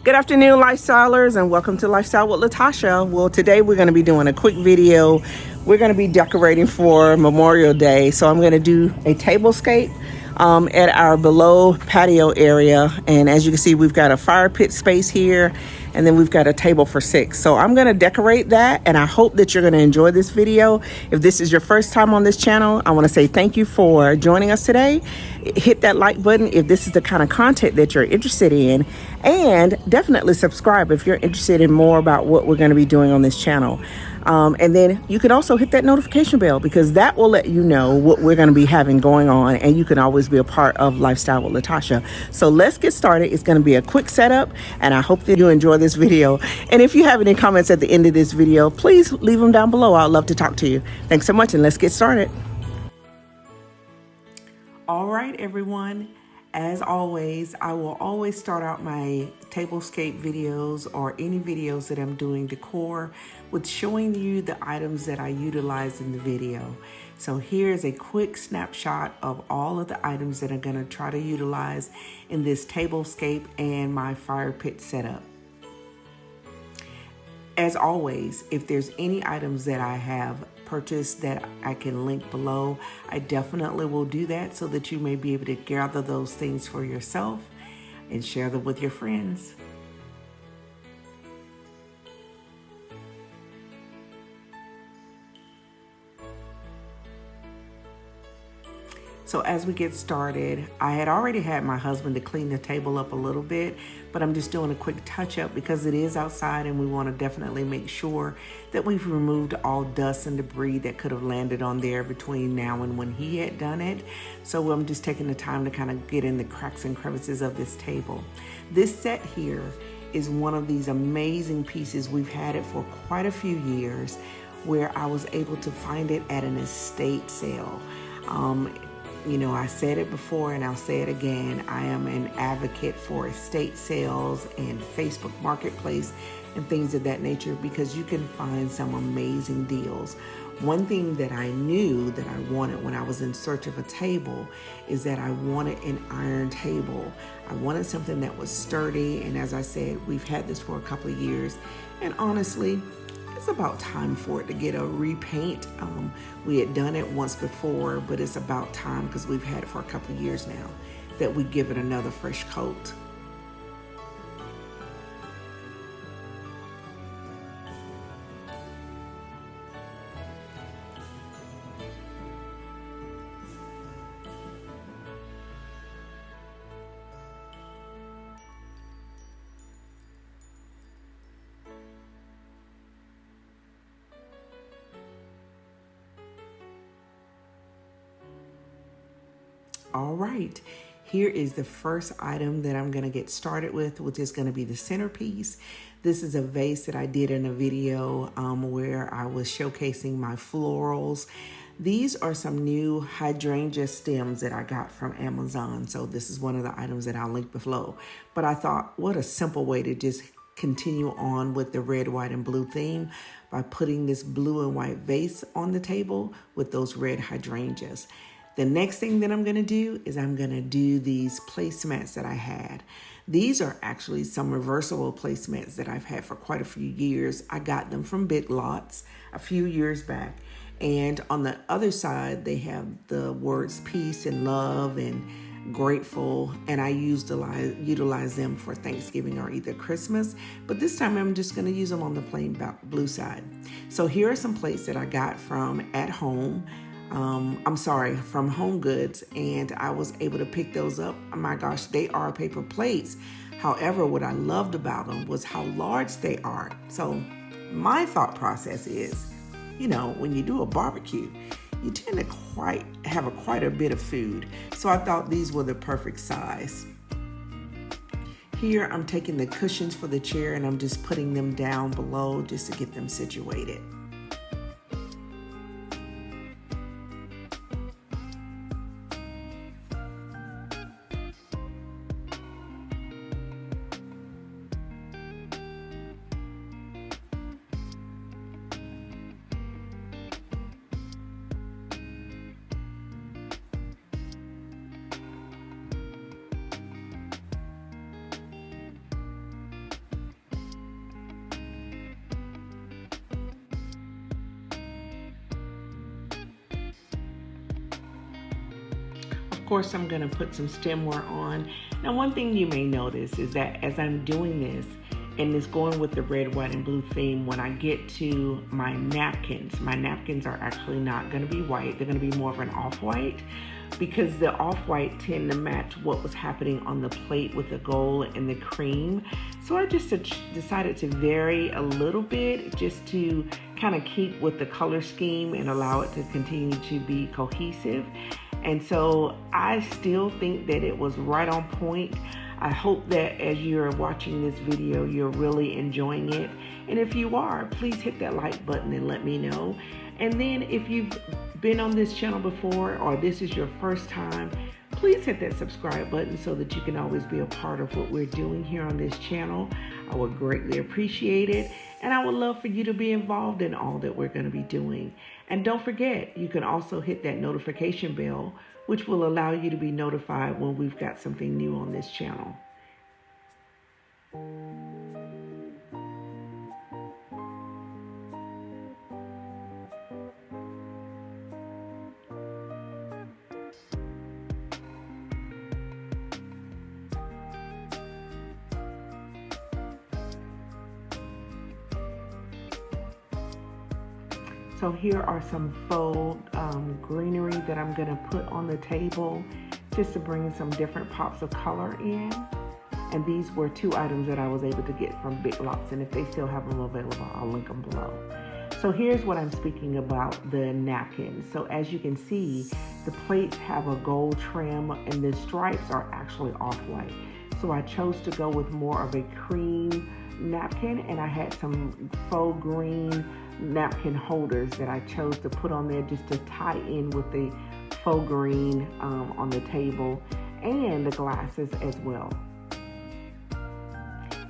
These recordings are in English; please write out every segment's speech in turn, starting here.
Good afternoon, lifestylers, and welcome to Lifestyle with Latasha. Well, today we're going to be doing a quick video. We're going to be decorating for Memorial Day. So I'm going to do a tablescape at our below patio area. And as you can see, we've got a fire pit space here, and then we've got a table for 6. So I'm going to decorate that, and I hope that you're going to enjoy this video. If this is your first time on this channel, I want to say thank you for joining us today. Hit that like button if this is the kind of content that you're interested in, and definitely subscribe if you're interested in more about what we're going to be doing on this channel. And then you can also hit that notification bell, because that will let you know what we're going to be having going on, and you can always be a part of Lifestyle with Latasha. So let's get started. It's going to be a quick setup, and I hope that you enjoy this video. And if you have any comments at the end of this video, please leave them down below. I'd love to talk to you. Thanks so much, and let's get started. All right, everyone. As always, I will always start out my tablescape videos or any videos that I'm doing decor with showing you the items that I utilize in the video. So here's a quick snapshot of all of the items that I'm going to try to utilize in this tablescape and my fire pit setup. As always, if there's any items that I have purchased that I can link below, I definitely will do that so that you may be able to gather those things for yourself and share them with your friends. So as we get started, I had already had my husband to clean the table up a little bit, but I'm just doing a quick touch up because it is outside and we want to definitely make sure that we've removed all dust and debris that could have landed on there between now and when he had done it. So I'm just taking the time to kind of get in the cracks and crevices of this table. This set here is one of these amazing pieces. We've had it for quite a few years, where I was able to find it at an estate sale. You know, I said it before and I'll say it again. I am an advocate for estate sales and Facebook Marketplace and things of that nature, because you can find some amazing deals. One thing that I knew that I wanted when I was in search of a table is that I wanted an iron table. I wanted something that was sturdy. And as I said, we've had this for a couple of years. And honestly, it's about time for it to get a repaint. We had done it once before, but it's about time, because we've had it for a couple of years now, that we give it another fresh coat. All right, here is the first item that I'm going to get started with, which is going to be the centerpiece. This is a vase that I did in a video where I was showcasing my florals. These are some new hydrangea stems that I got from Amazon. So this is one of the items that I'll link below. But I thought, what a simple way to just continue on with the red, white, and blue theme by putting this blue and white vase on the table with those red hydrangeas. The next thing that I'm going to do is I'm going to do these placemats that I had. These are actually some reversible placemats that I've had for quite a few years. I got them from Big Lots a few years back. And on the other side, they have the words peace and love and grateful. And I utilize them for Thanksgiving or either Christmas. But this time I'm just going to use them on the plain blue side. So here are some plates that I got from at home. From Home Goods, and I was able to pick those up. Oh my gosh, they are paper plates. However, what I loved about them was how large they are. So my thought process is, you know, when you do a barbecue, you tend to have quite a bit of food. So I thought these were the perfect size. Here I'm taking the cushions for the chair and I'm just putting them down below just to get them situated. Of course, I'm going to put some stemware on. Now, one thing you may notice is that as I'm doing this, and it's going with the red, white, and blue theme, when I get to my napkins are actually not going to be white. They're going to be more of an off-white, because the off-white tend to match what was happening on the plate with the gold and the cream. So I just decided to vary a little bit just to kind of keep with the color scheme and allow it to continue to be cohesive. And so I still think that it was right on point. I hope that as you're watching this video, you're really enjoying it. And if you are, please hit that like button and let me know. And then if you've been on this channel before, or this is your first time, please hit that subscribe button so that you can always be a part of what we're doing here on this channel. I would greatly appreciate it. And I would love for you to be involved in all that we're going to be doing. And don't forget, you can also hit that notification bell, which will allow you to be notified when we've got something new on this channel. So here are some faux greenery that I'm going to put on the table just to bring some different pops of color in. And these were 2 items that I was able to get from Big Lots, and if they still have them available, I'll link them below. So here's what I'm speaking about, the napkins. So as you can see, the plates have a gold trim and the stripes are actually off-white. So I chose to go with more of a cream napkin, and I had some faux green napkin holders that I chose to put on there just to tie in with the faux green on the table, and the glasses as well.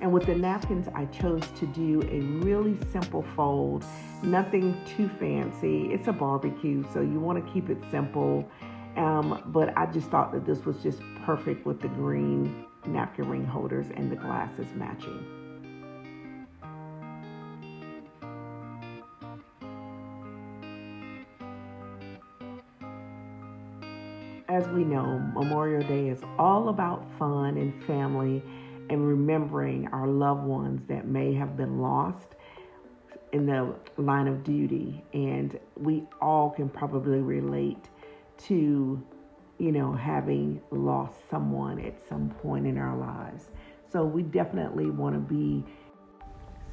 And with the napkins, I chose to do a really simple fold, nothing too fancy. It's a barbecue, so you want to keep it simple. But I just thought that this was just perfect with the green napkin ring holders and the glasses matching. As we know, Memorial Day is all about fun and family and remembering our loved ones that may have been lost in the line of duty. And we all can probably relate to, having lost someone at some point in our lives. So we definitely want to be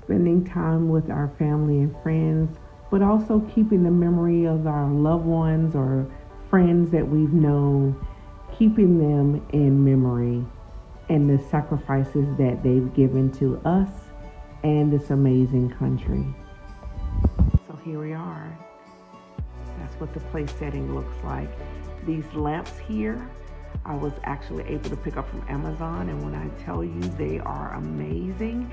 spending time with our family and friends, but also keeping the memory of our loved ones or friends that we've known, keeping them in memory and the sacrifices that they've given to us and this amazing country. So here we are. That's what the place setting looks like. These lamps here, I was actually able to pick up from Amazon, and when I tell you they are amazing,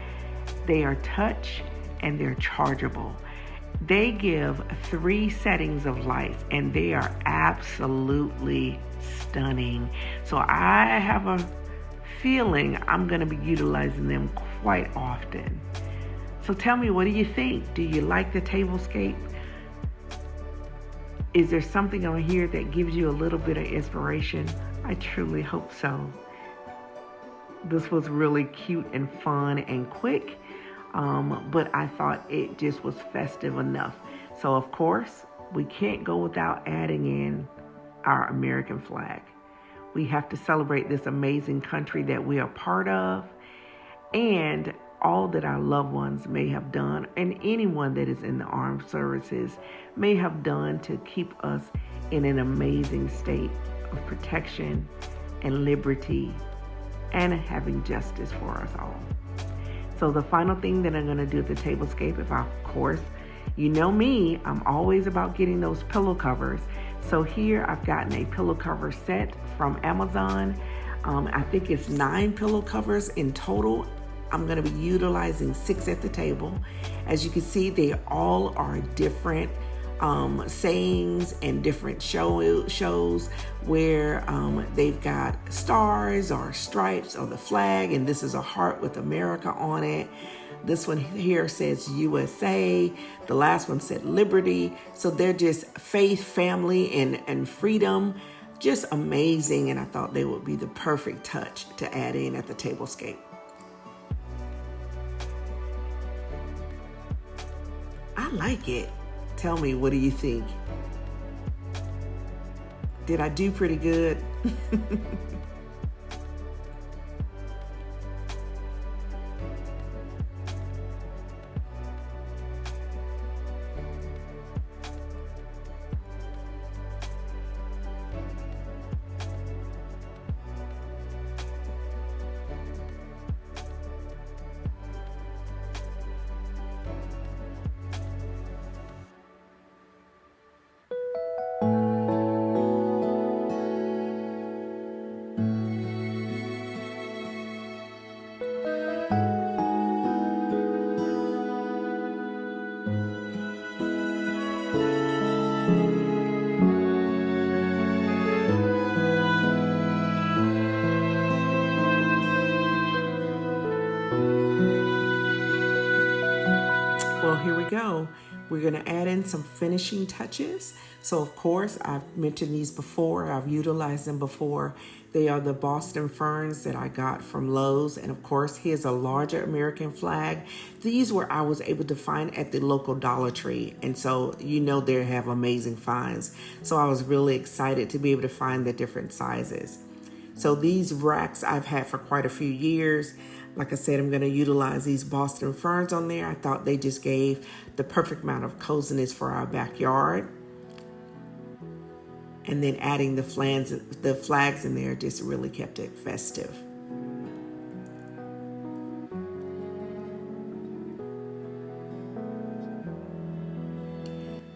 they are touch and they're chargeable. They give 3 settings of lights and they are absolutely stunning. So I have a feeling I'm going to be utilizing them quite often. So tell me, what do you think? Do you like the Tablescape? Is there something on here that gives you a little bit of inspiration? I truly hope so. This was really cute and fun and quick. But I thought it just was festive enough. So of course, we can't go without adding in our American flag. We have to celebrate this amazing country that we are part of, and all that our loved ones may have done, and anyone that is in the armed services may have done to keep us in an amazing state of protection and liberty and having justice for us all. So the final thing that I'm going to do at the Tablescape, of course, you know me, I'm always about getting those pillow covers. So here I've gotten a pillow cover set from Amazon. I think it's 9 pillow covers in total. I'm going to be utilizing 6 at the table. As you can see, they all are different sayings and different shows where they've got stars or stripes or the flag, and this is a heart with America on it. This one here says USA. The last one said liberty. So they're just faith, family, and freedom just amazing, and I thought they would be the perfect touch to add in at the tablescape. I like it. Tell me, what do you think? Did I do pretty good? Well, here we go. We're going to add in some finishing touches. So, of course, I've mentioned these before. I've utilized them before. They are the Boston ferns that I got from Lowe's. And, of course, here's a larger American flag. These were I was able to find at the local Dollar Tree. And so, you know, they have amazing finds. So I was really excited to be able to find the different sizes. So these racks I've had for quite a few years. Like I said, I'm going to utilize these Boston ferns on there. I thought they just gave the perfect amount of coziness for our backyard. And then adding the flags in there just really kept it festive.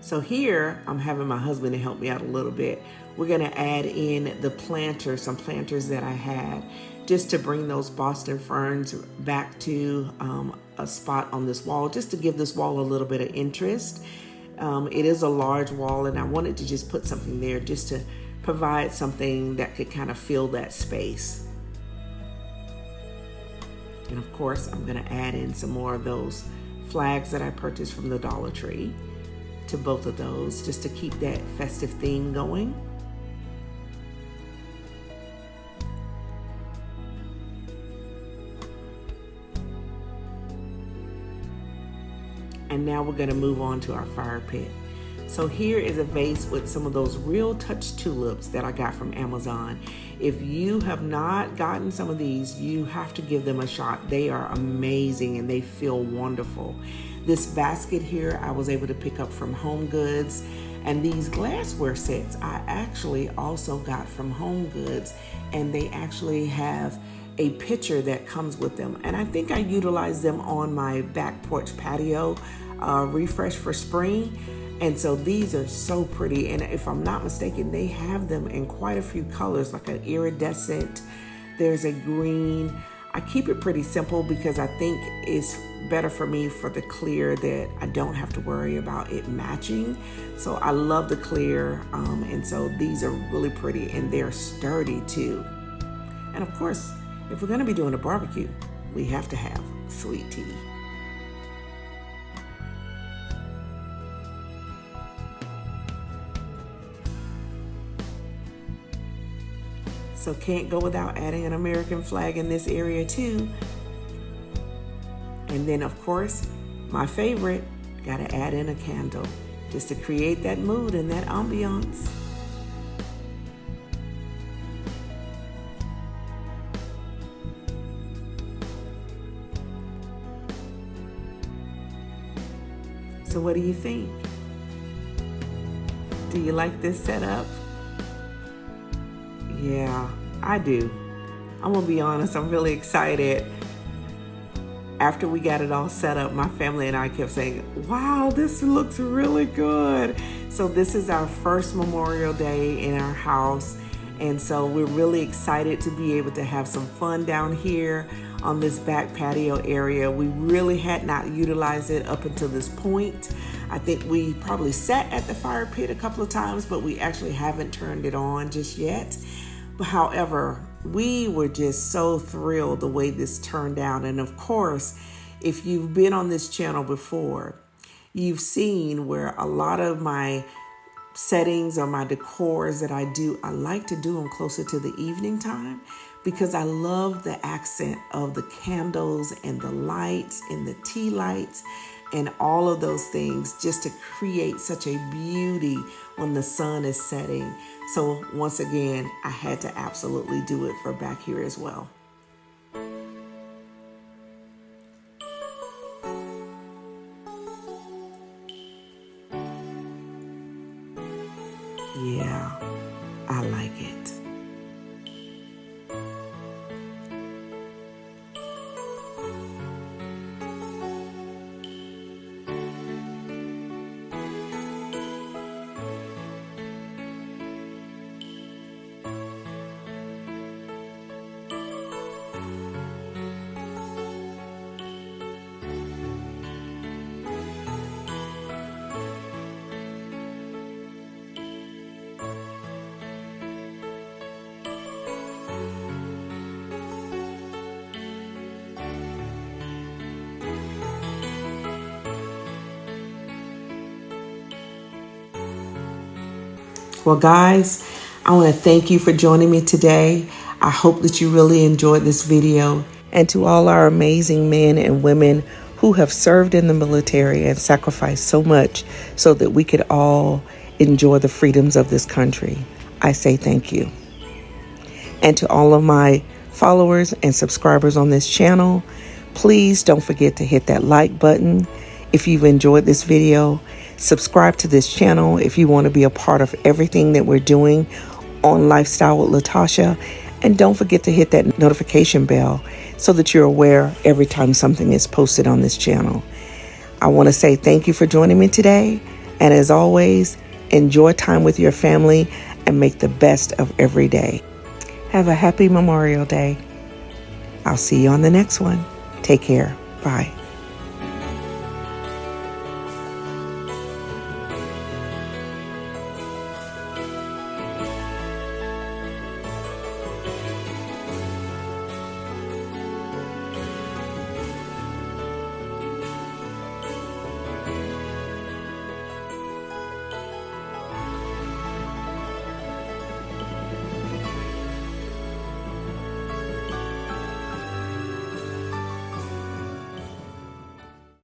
So here, I'm having my husband to help me out a little bit. We're going to add in the planters, some planters that I had, just to bring those Boston ferns back to a spot on this wall, just to give this wall a little bit of interest. It is a large wall, and I wanted to just put something there just to provide something that could kind of fill that space. And of course, I'm going to add in some more of those flags that I purchased from the Dollar Tree to both of those, just to keep that festive theme going. And now we're going to move on to our fire pit. So here is a vase with some of those real touch tulips that I got from Amazon. If you have not gotten some of these, you have to give them a shot. They are amazing and they feel wonderful. This basket here I was able to pick up from Home Goods, and these glassware sets I actually also got from Home Goods, and they actually have a picture that comes with them. And I think I utilized them on my back porch patio refresh for spring. And so these are so pretty. And if I'm not mistaken, they have them in quite a few colors, like an iridescent, there's a green. I keep it pretty simple because I think it's better for me for the clear, that I don't have to worry about it matching. So I love the clear. And so these are really pretty, and they're sturdy too. And of course, if we're going to be doing a barbecue, we have to have sweet tea. So can't go without adding an American flag in this area too. And then of course, my favorite, gotta add in a candle just to create that mood and that ambiance. So what do you think? Do you like this setup? Yeah, I do. I'm gonna be honest, I'm really excited. After we got it all set up, my family and I kept saying, wow, this looks really good. So this is our first Memorial Day in our house. And so we're really excited to be able to have some fun down here on this back patio area. We really had not utilized it up until this point. I think we probably sat at the fire pit a couple of times, but we actually haven't turned it on just yet. However, we were just so thrilled the way this turned out. And of course, if you've been on this channel before, you've seen where a lot of my settings or my decors that I do, I like to do them closer to the evening time because I love the accent of the candles and the lights and the tea lights and all of those things, just to create such a beauty when the sun is setting. So once again, I had to absolutely do it for back here as well. Yeah, I like it. Well, guys, I want to thank you for joining me today. I hope that you really enjoyed this video. And to all our amazing men and women who have served in the military and sacrificed so much so that we could all enjoy the freedoms of this country, I say thank you. And to all of my followers and subscribers on this channel, please don't forget to hit that like button if you've enjoyed this video. Subscribe to this channel if you want to be a part of everything that we're doing on Lifestyle with Latasha. And don't forget to hit that notification bell so that you're aware every time something is posted on this channel. I want to say thank you for joining me today. And as always, enjoy time with your family and make the best of every day. Have a happy Memorial Day. I'll see you on the next one. Take care. Bye.